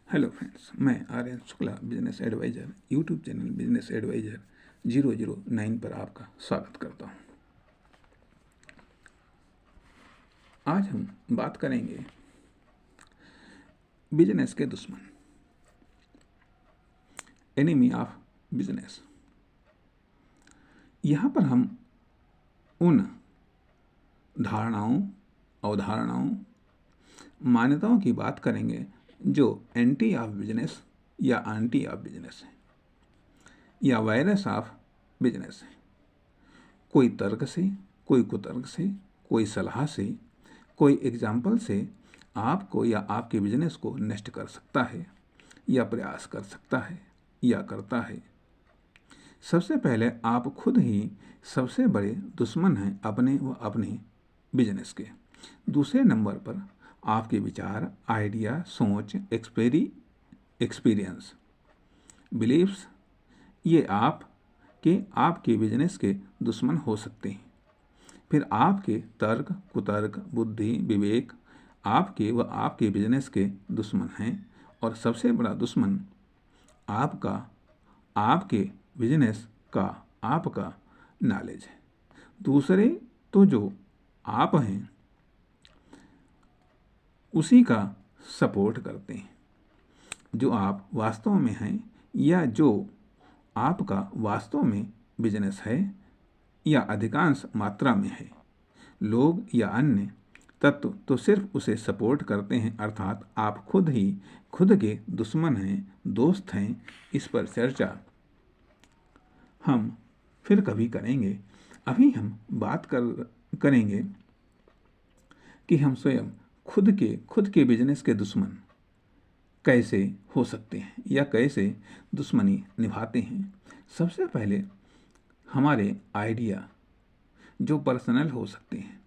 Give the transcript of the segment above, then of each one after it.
Hello friends, मैं Aryan Shukla business advisor YouTube channel business advisor 009 पर आपका स्वागत करता हूं। आज हम बात करेंगे बिजनेस के दुश्मन, एनिमी ऑफ बिजनेस। यहाँ पर हम उन धारणाओं, अवधारणाओं, मान्यताओं की बात करेंगे जो एंटी ऑफ बिजनेस या आंटी ऑफ बिजनेस है या वायरस ऑफ बिजनेस है। कोई तर्क से, कोई कुतर्क से, कोई सलाह से, कोई एग्जाम्पल से आपको या आपके बिजनेस को नष्ट कर सकता है या प्रयास कर सकता है या करता है। सबसे पहले आप खुद ही सबसे बड़े दुश्मन हैं अपने व अपने बिजनेस के। दूसरे नंबर पर आपके विचार, आइडिया, सोच, एक्सपीरियंस, बिलीव्स, ये आपके बिजनेस के दुश्मन हो सकते हैं। फिर आपके तर्क, कुतर्क, बुद्धि, विवेक आपके बिजनेस के दुश्मन हैं। और सबसे बड़ा दुश्मन आपके बिजनेस का आपका नॉलेज है। दूसरे तो जो आप हैं उसी का सपोर्ट करते हैं, जो आप वास्तव में हैं या जो आपका वास्तव में बिजनेस है या अधिकांश मात्रा में है। लोग या अन्य तत्व तो सिर्फ उसे सपोर्ट करते हैं, अर्थात आप खुद ही खुद के दुश्मन हैं, दोस्त हैं। इस पर चर्चा हम फिर कभी करेंगे। अभी हम बात करेंगे कि हम स्वयं खुद के बिजनेस के दुश्मन कैसे हो सकते हैं या कैसे दुश्मनी निभाते हैं। सबसे पहले हमारे आइडिया जो पर्सनल हो सकते हैं,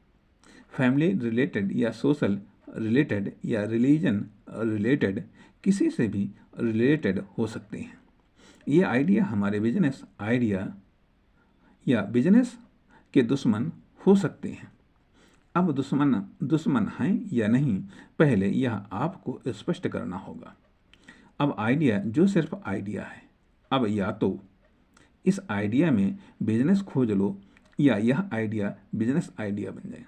फैमिली रिलेटेड या सोशल रिलेटेड या रिलीजन रिलेटेड, किसी से भी रिलेटेड हो सकते हैं। ये आइडिया हमारे बिजनेस आइडिया या बिजनेस के दुश्मन हो सकते हैं। अब दुश्मन हैं या नहीं, पहले यह आपको स्पष्ट करना होगा। अब आइडिया जो सिर्फ आइडिया है, अब या तो इस आइडिया में बिजनेस खोज लो या यह आइडिया बिजनेस आइडिया बन जाए।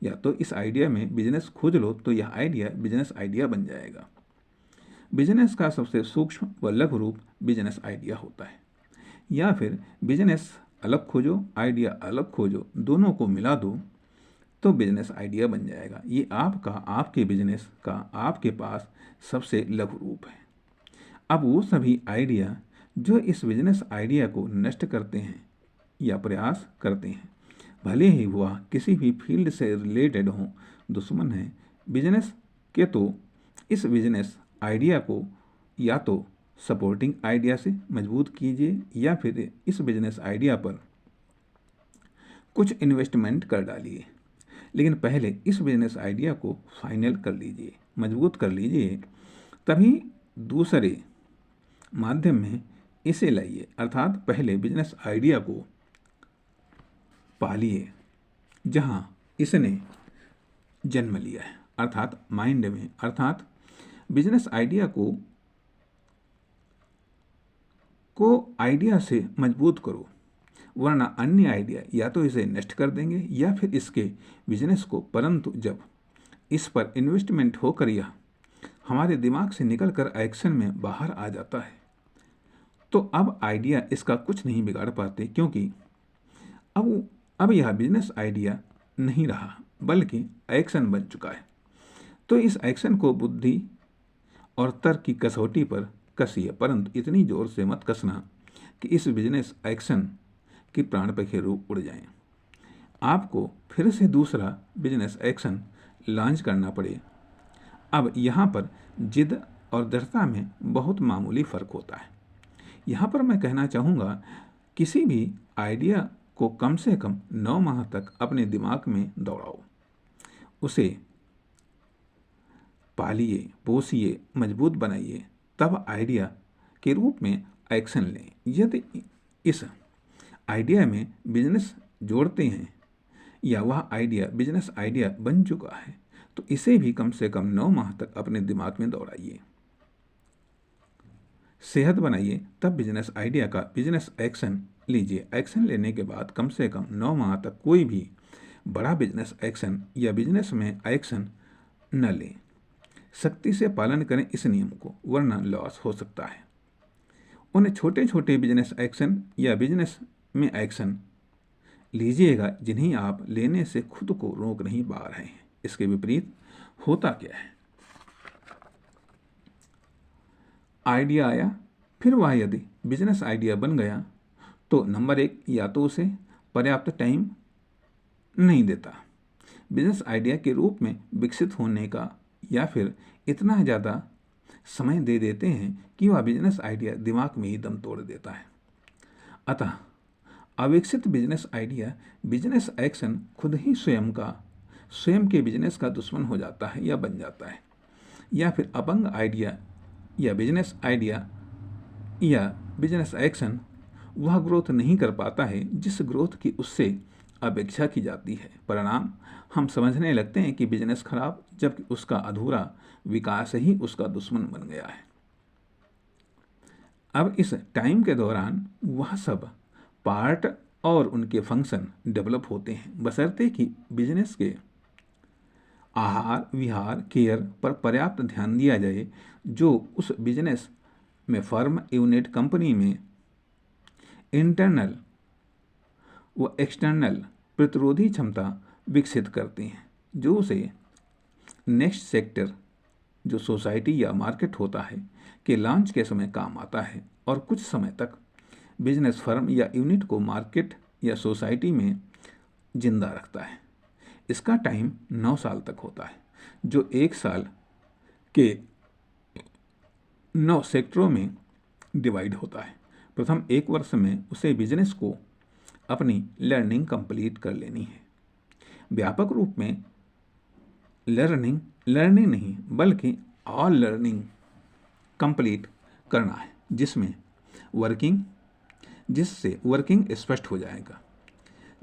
या तो इस आइडिया में बिजनेस खोज लो तो यह आइडिया बिजनेस आइडिया बन जाएगा। बिजनेस का सबसे सूक्ष्म व लघु रूप बिजनेस आइडिया होता है। या फिर बिजनेस अलग खोजो, आइडिया अलग खोजो, दोनों को मिला दो तो बिजनेस आइडिया बन जाएगा। ये आपके बिजनेस का आपके पास सबसे लघु रूप है। अब वो सभी आइडिया जो इस बिजनेस आइडिया को नष्ट करते हैं या प्रयास करते हैं, भले ही वह किसी भी फील्ड से रिलेटेड हों, दुश्मन हैं बिजनेस के। तो इस बिजनेस आइडिया को या तो सपोर्टिंग आइडिया से मजबूत कीजिए या फिर इस बिजनेस आइडिया पर कुछ इन्वेस्टमेंट कर डालिए। लेकिन पहले इस बिजनेस आइडिया को फाइनल कर लीजिए, मजबूत कर लीजिए, तभी दूसरे माध्यम में इसे लाइए। अर्थात पहले बिजनेस आइडिया को पालिए जहां इसने जन्म लिया है, अर्थात माइंड में। अर्थात बिजनेस आइडिया को आइडिया से मजबूत करो, वरना अन्य आइडिया या तो इसे नष्ट कर देंगे या फिर इसके बिजनेस को। परंतु जब इस पर इन्वेस्टमेंट होकर यह हमारे दिमाग से निकलकर एक्शन में बाहर आ जाता है तो अब आइडिया इसका कुछ नहीं बिगाड़ पाते, क्योंकि अब यह बिजनेस आइडिया नहीं रहा बल्कि एक्शन बन चुका है। तो इस एक्शन को बुद्धि और तर्क की कसौटी पर कसिए, परंतु इतनी जोर से मत कसना कि इस बिजनेस एक्शन की प्राण पखेरु उड़ जाएं। आपको फिर से दूसरा बिजनेस एक्शन लॉन्च करना पड़े। अब यहाँ पर जिद और दृढ़ता में बहुत मामूली फ़र्क होता है। यहाँ पर मैं कहना चाहूँगा, किसी भी आइडिया को कम से कम 9 माह तक अपने दिमाग में दौड़ाओ, उसे पालिए, पोसिए, मजबूत बनाइए, तब आइडिया के रूप में एक्शन लें। यदि इस आइडिया में बिजनेस जोड़ते हैं या वह आइडिया बिजनेस आइडिया बन चुका है तो इसे भी कम से कम 9 माह तक अपने दिमाग में दौड़ाइए। सेहत बनाइए, तब बिजनेस आइडिया का बिजनेस एक्शन लीजिए। एक्शन लेने के बाद कम से कम 9 माह तक कोई भी बड़ा बिजनेस एक्शन या बिजनेस में एक्शन न लें। सख्ती से पालन करें इस नियम को, वरना लॉस हो सकता है। उन छोटे छोटे बिजनेस एक्शन या बिजनेस में एक्शन लीजिएगा जिन्हें आप लेने से खुद को रोक नहीं पा रहे हैं। इसके विपरीत होता क्या है? आइडिया आया, फिर वह यदि बिजनेस आइडिया बन गया तो नंबर 1, या तो उसे पर्याप्त टाइम नहीं देता बिजनेस आइडिया के रूप में विकसित होने का, या फिर इतना ज़्यादा समय दे देते हैं कि वह बिजनेस आइडिया दिमाग में ही दम तोड़ देता है। अतः अविकसित बिजनेस आइडिया, बिजनेस एक्शन खुद ही स्वयं के बिजनेस का दुश्मन हो जाता है या बन जाता है। या फिर अपंग आइडिया या बिजनेस आइडिया या बिजनेस एक्शन वह ग्रोथ नहीं कर पाता है जिस ग्रोथ की उससे अपेक्षा की जाती है। परिणाम, हम समझने लगते हैं कि बिजनेस खराब, जबकि उसका अधूरा विकास ही उसका दुश्मन बन गया है। अब इस टाइम के दौरान वह सब पार्ट और उनके फंक्शन डेवलप होते हैं, बशर्ते कि बिजनेस के आहार विहार केयर पर पर्याप्त ध्यान दिया जाए, जो उस बिजनेस में फर्म, यूनिट, कंपनी में इंटरनल व एक्सटर्नल प्रतिरोधी क्षमता विकसित करती हैं, जो उसे नेक्स्ट सेक्टर, जो सोसाइटी या मार्केट होता है, के लॉन्च के समय काम आता है और कुछ समय तक बिजनेस फर्म या यूनिट को मार्केट या सोसाइटी में जिंदा रखता है। इसका टाइम 9 साल तक होता है, जो 1 साल के 9 सेक्टरों में डिवाइड होता है। प्रथम 1 वर्ष में उसे बिजनेस को अपनी लर्निंग कंप्लीट कर लेनी है। व्यापक रूप में लर्निंग नहीं बल्कि ऑल लर्निंग कंप्लीट करना है, जिससे वर्किंग स्पष्ट हो जाएगा,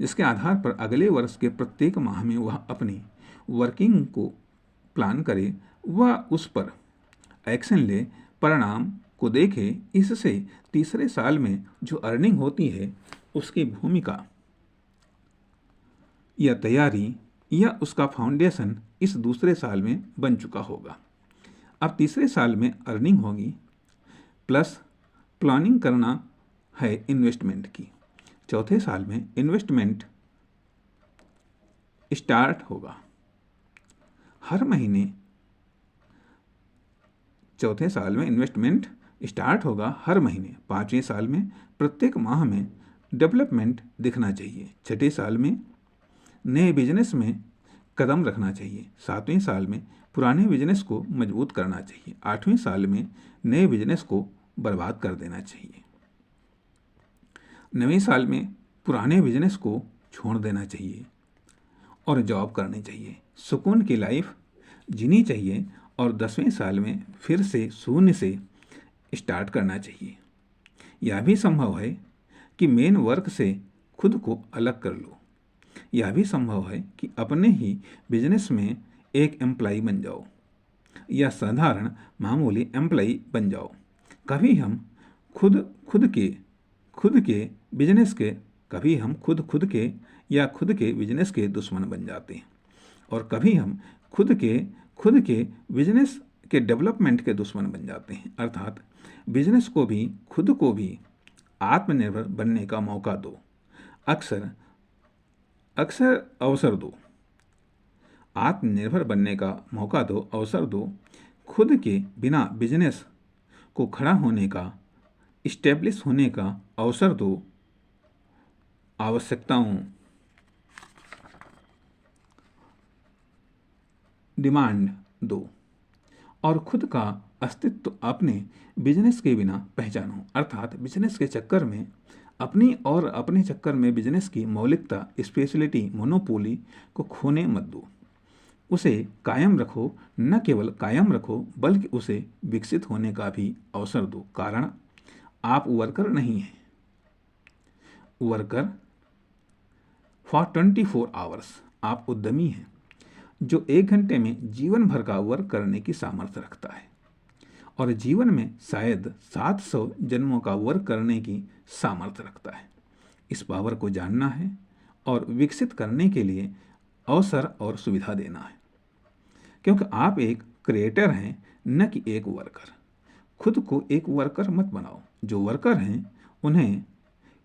जिसके आधार पर अगले वर्ष के प्रत्येक माह में वह अपनी वर्किंग को प्लान करे, वह उस पर एक्शन ले, परिणाम को देखे। इससे तीसरे साल में जो अर्निंग होती है उसकी भूमिका या तैयारी या उसका फाउंडेशन इस दूसरे साल में बन चुका होगा। अब तीसरे साल में अर्निंग होगी, प्लस प्लानिंग करना है इन्वेस्टमेंट की। चौथे साल में इन्वेस्टमेंट स्टार्ट होगा हर महीने। चौथे साल में इन्वेस्टमेंट स्टार्ट होगा हर महीने। 5वें साल में प्रत्येक माह में डेवलपमेंट दिखना चाहिए। 6ठे साल में नए बिजनेस में कदम रखना चाहिए। 7वें साल में पुराने बिजनेस को मजबूत करना चाहिए। 8वें साल में नए बिजनेस को बर्बाद कर देना चाहिए। 9वें साल में पुराने बिजनेस को छोड़ देना चाहिए और जॉब करनी चाहिए, सुकून की लाइफ जीनी चाहिए, और 10वें साल में फिर से शून्य से स्टार्ट करना चाहिए। यह भी संभव है कि मेन वर्क से खुद को अलग कर लो। यह भी संभव है कि अपने ही बिजनेस में एक एम्प्लॉय बन जाओ या साधारण मामूली एम्प्लॉय बन जाओ। कभी हम खुद के बिजनेस के कभी हम खुद के बिजनेस के दुश्मन बन जाते हैं, और कभी हम खुद के बिजनेस के डेवलपमेंट के दुश्मन बन जाते हैं। अर्थात बिजनेस को भी खुद को भी आत्मनिर्भर बनने का मौका दो, अक्सर अवसर दो। आत्मनिर्भर बनने का मौका दो, अवसर दो। खुद के बिना बिजनेस को खड़ा होने का, इस्टेब्लिश होने का अवसर दो। आवश्यकताओं, डिमांड दो, और खुद का अस्तित्व अपने बिजनेस के बिना पहचानो। अर्थात बिजनेस के चक्कर में अपने चक्कर में बिजनेस की मौलिकता, स्पेशलिटी, मोनोपोली को खोने मत दो। उसे कायम रखो, न केवल कायम रखो बल्कि उसे विकसित होने का भी अवसर दो। कारण आप वर्कर नहीं हैं, वर्कर फॉर 24 आवर्स। आप उद्यमी हैं जो 1 घंटे में जीवन भर का वर्क करने की सामर्थ्य रखता है, और जीवन में शायद 700 जन्मों का वर्क करने की सामर्थ्य रखता है। इस पावर को जानना है और विकसित करने के लिए अवसर और सुविधा देना है, क्योंकि आप एक क्रिएटर हैं, न कि एक वर्कर। खुद को एक वर्कर मत बनाओ। जो वर्कर हैं उन्हें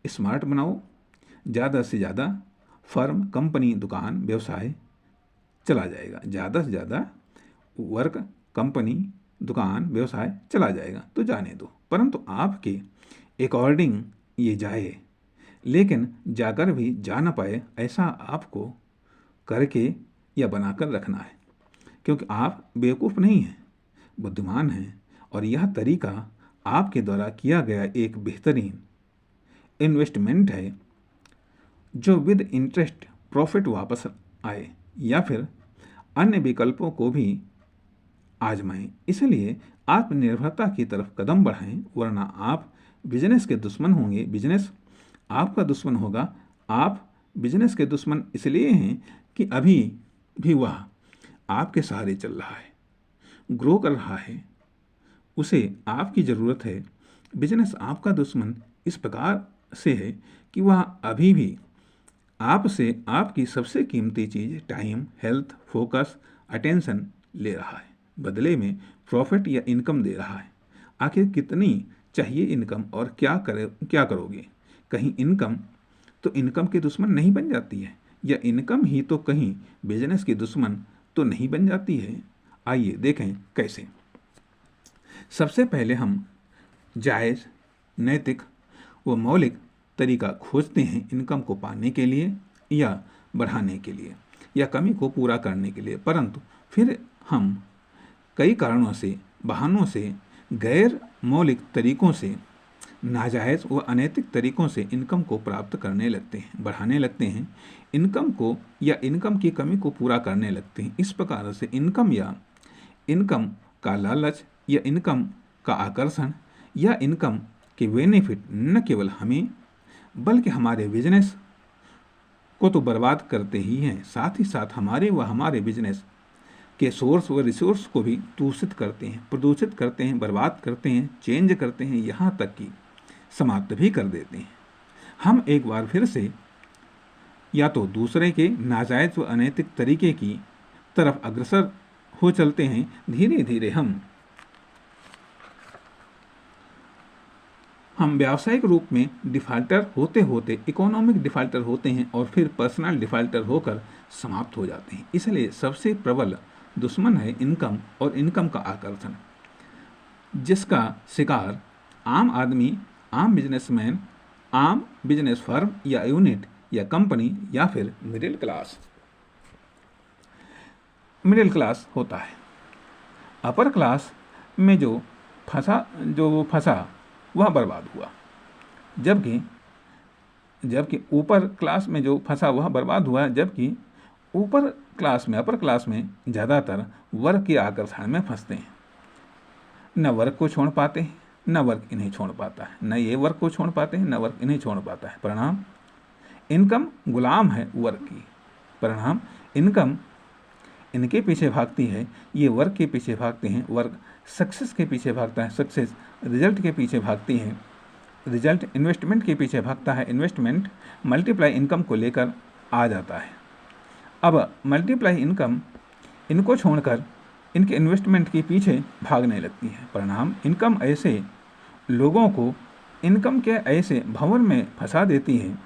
स्मार्ट बनाओ। ज़्यादा से ज़्यादा फर्म, कंपनी, दुकान, व्यवसाय चला जाएगा। ज़्यादा से ज़्यादा वर्क, कंपनी, दुकान, व्यवसाय चला जाएगा तो जाने दो, परंतु आपके अकॉर्डिंग ये जाए, लेकिन जाकर भी जा ना पाए ऐसा आपको करके या बनाकर रखना है, क्योंकि आप बेवकूफ़ नहीं हैं, बुद्धिमान हैं। और यह तरीका आपके द्वारा किया गया एक बेहतरीन इन्वेस्टमेंट है जो विद इंटरेस्ट प्रॉफिट वापस आए, या फिर अन्य विकल्पों को भी आजमाएं। इसलिए आत्मनिर्भरता की तरफ कदम बढ़ाएं, वरना आप बिजनेस के दुश्मन होंगे। बिजनेस आपका दुश्मन होगा। आप बिजनेस के दुश्मन इसलिए हैं कि अभी भी वह आपके सहारे चल रहा है, ग्रो कर रहा है, उसे आपकी ज़रूरत है। बिजनेस आपका दुश्मन इस प्रकार से है कि वह अभी भी आपसे आपकी सबसे कीमती चीज़ टाइम, हेल्थ, फोकस, अटेंशन ले रहा है, बदले में प्रॉफिट या इनकम दे रहा है। आखिर कितनी चाहिए इनकम और क्या करोगे? कहीं इनकम तो इनकम के दुश्मन नहीं बन जाती है, या इनकम ही तो कहीं बिजनेस की दुश्मन तो नहीं बन जाती है। आइए देखें कैसे। सबसे पहले हम जायज़, नैतिक व मौलिक तरीका खोजते हैं इनकम को पाने के लिए, या बढ़ाने के लिए, या कमी को पूरा करने के लिए। परंतु फिर हम कई कारणों से, बहानों से, गैर मौलिक तरीकों से, नाजायज़ व अनैतिक तरीकों से इनकम को प्राप्त करने लगते हैं, बढ़ाने लगते हैं इनकम को, या इनकम की कमी को पूरा करने लगते हैं। इस प्रकार से इनकम का लालच, या इनकम का आकर्षण, या इनकम के बेनिफिट न केवल हमें बल्कि हमारे बिजनेस को तो बर्बाद करते ही हैं, साथ ही साथ हमारे बिजनेस के सोर्स व रिसोर्स को भी दूषित करते हैं, प्रदूषित करते हैं, बर्बाद करते हैं, चेंज करते हैं, यहाँ तक कि समाप्त भी कर देते हैं। हम एक बार फिर से या तो दूसरे के नाजायज़ व अनैतिक तरीके की तरफ अग्रसर हो चलते हैं। धीरे धीरे हम व्यावसायिक रूप में डिफ़ाल्टर होते होते इकोनॉमिक डिफ़ाल्टर होते हैं, और फिर पर्सनल डिफ़ाल्टर होकर समाप्त हो जाते हैं। इसलिए सबसे प्रबल दुश्मन है इनकम और इनकम का आकर्षण, जिसका शिकार आम आदमी, आम बिजनेसमैन, आम बिजनेस फर्म या यूनिट या कंपनी, या फिर मिडिल क्लास होता है। अपर क्लास में जो फंसा वह बर्बाद हुआ, जबकि ऊपर क्लास में जो फंसा वह बर्बाद हुआ, जबकि अपर क्लास में ज़्यादातर वर्क के आकर्षण में फंसते हैं। न वर्क को छोड़ पाते हैं, न वर्क इन्हें छोड़ पाता है, न ये वर्क को छोड़ पाते हैं, न वर्क इन्हें छोड़ पाता है। परिणाम, इनकम गुलाम है वर्क की। परिणाम, इनकम इनके पीछे भागती है, ये वर्क के पीछे भागते हैं, वर्क सक्सेस के पीछे भागता है, सक्सेस रिजल्ट के पीछे भागती है, रिजल्ट इन्वेस्टमेंट के पीछे भागता है, इन्वेस्टमेंट मल्टीप्लाई इनकम को लेकर आ जाता है। अब मल्टीप्लाई इनकम इनको छोड़कर इनके इन्वेस्टमेंट के पीछे भागने लगती है। परिणाम, इनकम ऐसे लोगों को इनकम के ऐसे भंवर में फंसा देती है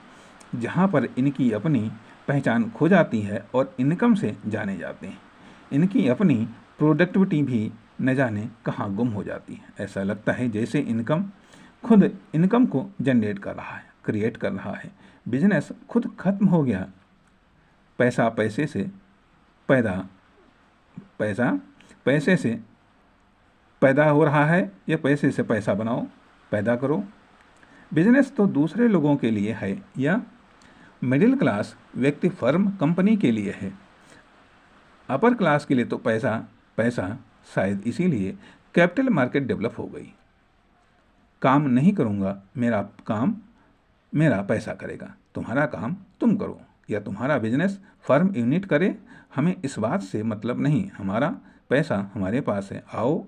जहाँ पर इनकी अपनी पहचान खो जाती है और इनकम से जाने जाते हैं। इनकी अपनी प्रोडक्टिविटी भी न जाने कहाँ गुम हो जाती है। ऐसा लगता है जैसे इनकम खुद इनकम को जनरेट कर रहा है, क्रिएट कर रहा है। बिजनेस खुद खत्म हो गया। पैसा पैसे से पैदा हो रहा है, या पैसे से पैसा बनाओ, पैदा करो। बिजनेस तो दूसरे लोगों के लिए है, या मिडिल क्लास व्यक्ति, फर्म, कंपनी के लिए है। अपर क्लास के लिए तो पैसा शायद इसीलिए कैपिटल मार्केट डेवलप हो गई। काम नहीं करूँगा, मेरा काम मेरा पैसा करेगा, तुम्हारा काम तुम करो, या तुम्हारा बिजनेस फर्म यूनिट करे, हमें इस बात से मतलब नहीं, हमारा पैसा हमारे पास है, आओ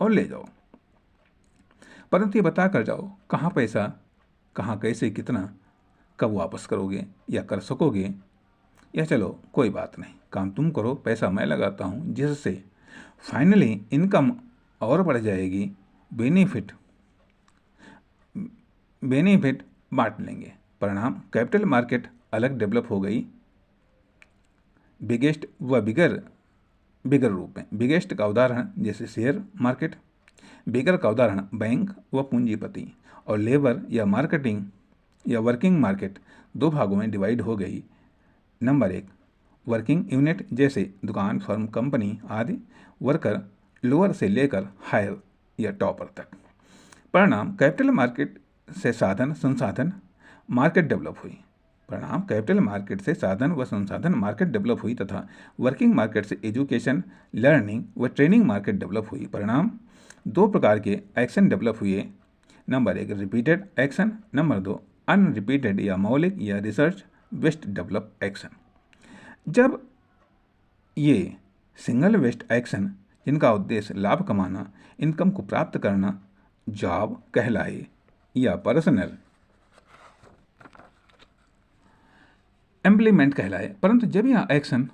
और ले जाओ। परंतु ये बता कर जाओ कहाँ पैसा, कहाँ कैसे, कितना, कब वापस करोगे या कर सकोगे, या चलो कोई बात नहीं, काम तुम करो, पैसा मैं लगाता हूँ, जिससे फाइनली इनकम और बढ़ जाएगी, बेनिफिट बेनिफिट बांट लेंगे। परिणाम कैपिटल मार्केट अलग डेवलप हो गई, बिगेस्ट व बिगर रूप में। बिगेस्ट का उदाहरण जैसे शेयर मार्केट, बिगर का उदाहरण बैंक व पूंजीपति, और लेबर या मार्केटिंग या वर्किंग मार्केट दो भागों में डिवाइड हो गई। नंबर 1 वर्किंग यूनिट जैसे दुकान, फर्म, कंपनी आदि। वर्कर लोअर से लेकर हायर या टॉपर तक। परिणाम कैपिटल मार्केट से साधन संसाधन मार्केट डेवलप हुई। परिणाम कैपिटल मार्केट से साधन व संसाधन मार्केट डेवलप हुई तथा वर्किंग मार्केट से एजुकेशन, लर्निंग व ट्रेनिंग मार्केट डेवलप हुई। परिणाम दो प्रकार के एक्शन डेवलप हुए। नंबर 1 रिपीटेड एक्शन, नंबर 2 अनरिपीटेड या मौलिक या रिसर्च बेस्ड डेवलप एक्शन। जब ये सिंगल बेस्ड एक्शन जिनका उद्देश्य लाभ कमाना, इनकम को प्राप्त करना, जॉब कहलाए या पर्सनल एम्प्लॉयमेंट कहलाए, परंतु जब यह एक्शन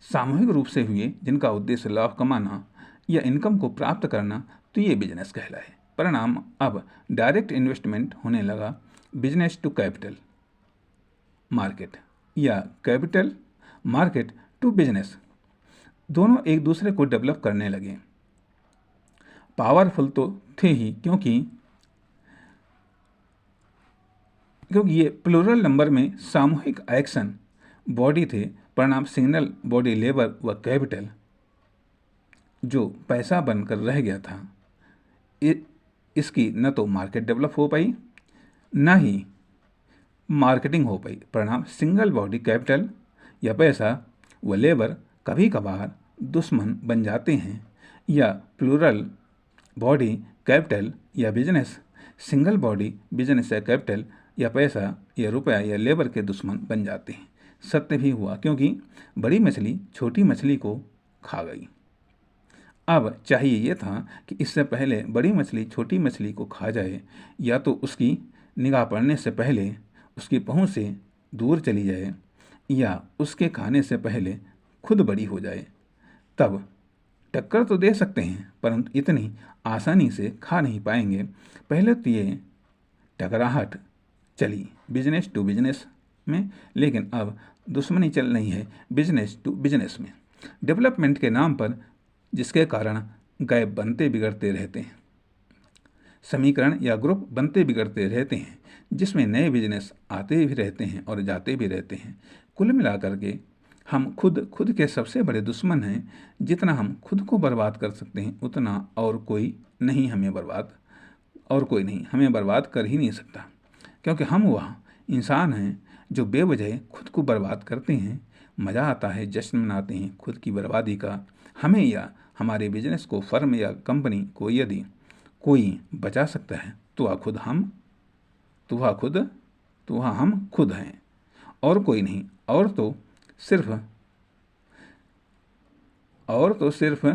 सामूहिक रूप से हुए जिनका उद्देश्य लाभ कमाना या इनकम को प्राप्त करना, तो ये बिजनेस कहलाए। परिणाम अब डायरेक्ट इन्वेस्टमेंट होने लगा, बिजनेस टू कैपिटल मार्केट या कैपिटल मार्केट टू बिजनेस, दोनों एक दूसरे को डेवलप करने लगे। पावरफुल तो थे ही क्योंकि ये प्लूरल नंबर में सामूहिक एक्शन बॉडी थे। परिणाम सिंगल बॉडी लेबर व कैपिटल जो पैसा बनकर रह गया था, इसकी न तो मार्केट डेवलप हो पाई न ही मार्केटिंग हो पाई। परिणाम सिंगल बॉडी कैपिटल या पैसा व लेबर कभी कभार दुश्मन बन जाते हैं, या प्लूरल बॉडी कैपिटल या बिजनेस सिंगल बॉडी बिजनेस या कैपिटल या पैसा या रुपया या लेबर के दुश्मन बन जाते हैं। सत्य भी हुआ क्योंकि बड़ी मछली छोटी मछली को खा गई। अब चाहिए यह था कि इससे पहले बड़ी मछली छोटी मछली को खा जाए, या तो उसकी निगाह पड़ने से पहले उसकी पहुंच से दूर चली जाए, या उसके खाने से पहले खुद बड़ी हो जाए। तब टक्कर तो दे सकते हैं, परंतु इतनी आसानी से खा नहीं पाएंगे। पहले तो ये टकराहट चली बिजनेस टू बिजनेस में, लेकिन अब दुश्मनी चल रही है बिजनेस टू बिजनेस में, डेवलपमेंट के नाम पर, जिसके कारण गैप बनते बिगड़ते रहते हैं, समीकरण या ग्रुप बनते बिगड़ते रहते हैं, जिसमें नए बिजनेस आते भी रहते हैं और जाते भी रहते हैं। कुल मिलाकर के हम खुद के सबसे बड़े दुश्मन हैं। जितना हम खुद को बर्बाद कर सकते हैं उतना और कोई नहीं हमें बर्बाद कर ही नहीं सकता, क्योंकि हम वह इंसान हैं जो बेवजह खुद को बर्बाद करते हैं। मज़ा आता है, जश्न मनाते हैं खुद की बर्बादी का। हमें या हमारे बिजनेस को, फर्म या कंपनी को यदि कोई बचा सकता है तो वह हम खुद हैं और कोई नहीं। और तो सिर्फ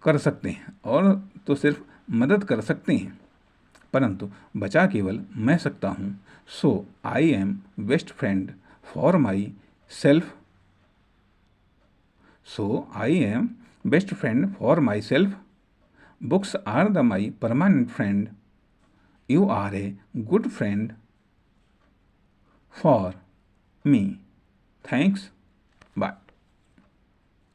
कर सकते हैं, और तो सिर्फ मदद कर सकते हैं, परंतु बचा केवल मैं सकता हूँ। So I am best friend for myself. Books are my permanent friend. You are a good friend for me. Thanks. Bye.